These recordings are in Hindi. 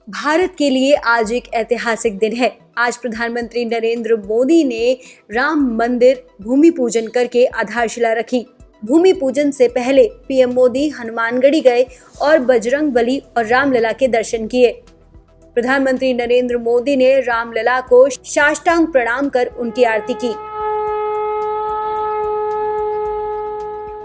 भारत के लिए आज एक ऐतिहासिक दिन है। आज प्रधानमंत्री नरेंद्र मोदी ने राम मंदिर भूमि पूजन करके आधारशिला रखी। भूमि पूजन से पहले पीएम मोदी हनुमानगढ़ी गए और बजरंगबली और रामलला के दर्शन किए। प्रधानमंत्री नरेंद्र मोदी ने रामलला को साष्टांग प्रणाम कर उनकी आरती की।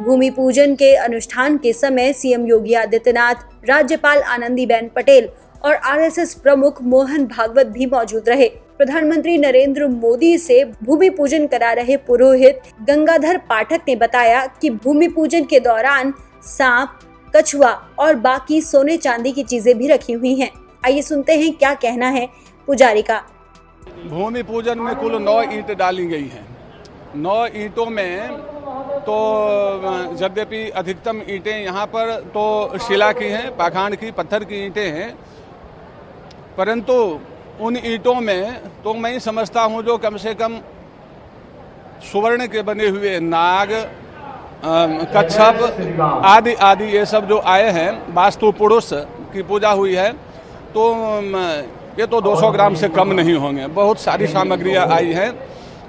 भूमि पूजन के अनुष्ठान के समय सीएम योगी आदित्यनाथ, राज्यपाल आनंदीबेन पटेल और आरएसएस प्रमुख मोहन भागवत भी मौजूद रहे। प्रधानमंत्री नरेंद्र मोदी से भूमि पूजन करा रहे पुरोहित गंगाधर पाठक ने बताया कि भूमि पूजन के दौरान सांप, कछुआ और बाकी सोने चांदी की चीजें भी रखी हुई हैं। आइए सुनते हैं क्या कहना है पुजारी का। भूमि पूजन में कुल 9 ईंट डाली गई हैं। 9 ईंटों में तो यद्यपि अधिकतम ईंटें यहाँ पर तो शिला की हैं, पाखंड की, पत्थर की ईंटें हैं, परंतु उन ईंटों में तो मैं समझता हूँ जो कम से कम सुवर्ण के बने हुए नाग, कच्छप आदि आदि ये सब जो आए हैं, वास्तु पुरुष की पूजा हुई है, तो ये तो 200 ग्राम से कम नहीं होंगे। बहुत सारी सामग्रियाँ आई हैं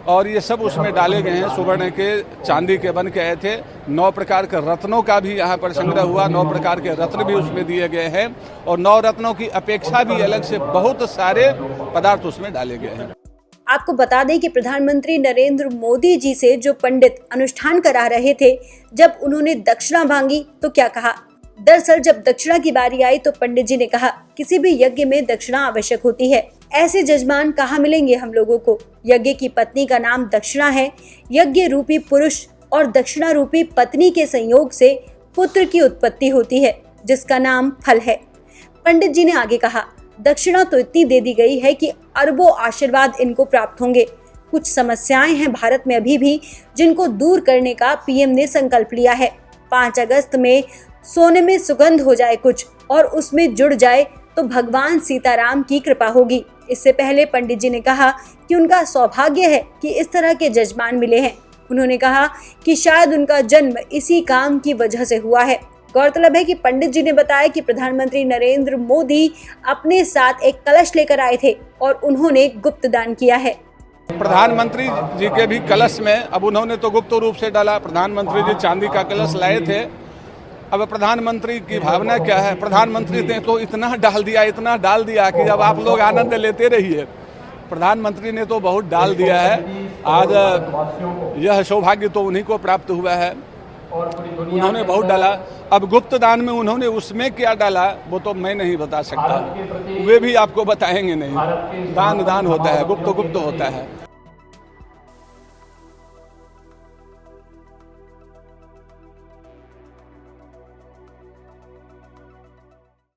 और ये सब उसमें डाले गए हैं। सुवर्ण के, चांदी के बन के आए थे। 9 प्रकार के रत्नों का भी यहाँ पर संग्रह हुआ। 9 प्रकार के रत्न भी उसमें दिए गए हैं और 9 रत्नों की अपेक्षा भी अलग से बहुत सारे पदार्थ उसमें डाले गए हैं। आपको बता दें कि प्रधानमंत्री नरेंद्र मोदी जी से जो पंडित अनुष्ठान करा रहे थे, जब उन्होंने दक्षिणा मांगी तो क्या कहा। दरअसल जब दक्षिणा की बारी आई तो पंडित जी ने कहा, किसी भी यज्ञ में दक्षिणा आवश्यक होती है। ऐसे जजमान कहाँ मिलेंगे हम लोगों को। यज्ञ की पत्नी का नाम दक्षिणा है। यज्ञ रूपी पुरुष और दक्षिणा रूपी पत्नी के संयोग से पुत्र की उत्पत्ति होती है, जिसका नाम फल है। पंडित जी ने आगे कहा, दक्षिणा तो इतनी दे दी गई है कि अरबों आशीर्वाद इनको प्राप्त होंगे। कुछ समस्याएं हैं भारत में अभी भी, जिनको दूर करने का पीएम ने संकल्प लिया है। 5 अगस्त में सोने में सुगंध हो जाए कुछ और उसमें जुड़ जाए तो भगवान सीताराम की कृपा होगी। इससे पहले पंडित जी ने कहा कि उनका सौभाग्य है कि इस तरह के जजमान मिले हैं। उन्होंने कहा कि शायद उनका जन्म इसी काम की वजह से हुआ है। गौरतलब है कि पंडित जी ने बताया कि प्रधानमंत्री नरेंद्र मोदी अपने साथ एक कलश लेकर आए थे और उन्होंने गुप्त दान किया है। प्रधानमंत्री जी के भी कलश में अब उन्होंने तो गुप्त रूप से डाला। प्रधानमंत्री जी चांदी का कलश लाए थे। अब प्रधानमंत्री की भावना क्या है, प्रधानमंत्री ने तो इतना डाल दिया कि अब आप लोग आनंद लेते रहिए। प्रधानमंत्री ने तो बहुत डाल दिया है। आज यह सौभाग्य तो उन्हीं को प्राप्त हुआ है। उन्होंने बहुत डाला। अब गुप्त दान में उन्होंने उसमें क्या डाला वो तो मैं नहीं बता सकता, वे भी आपको बताएंगे नहीं। दान होता है, गुप्त होता है।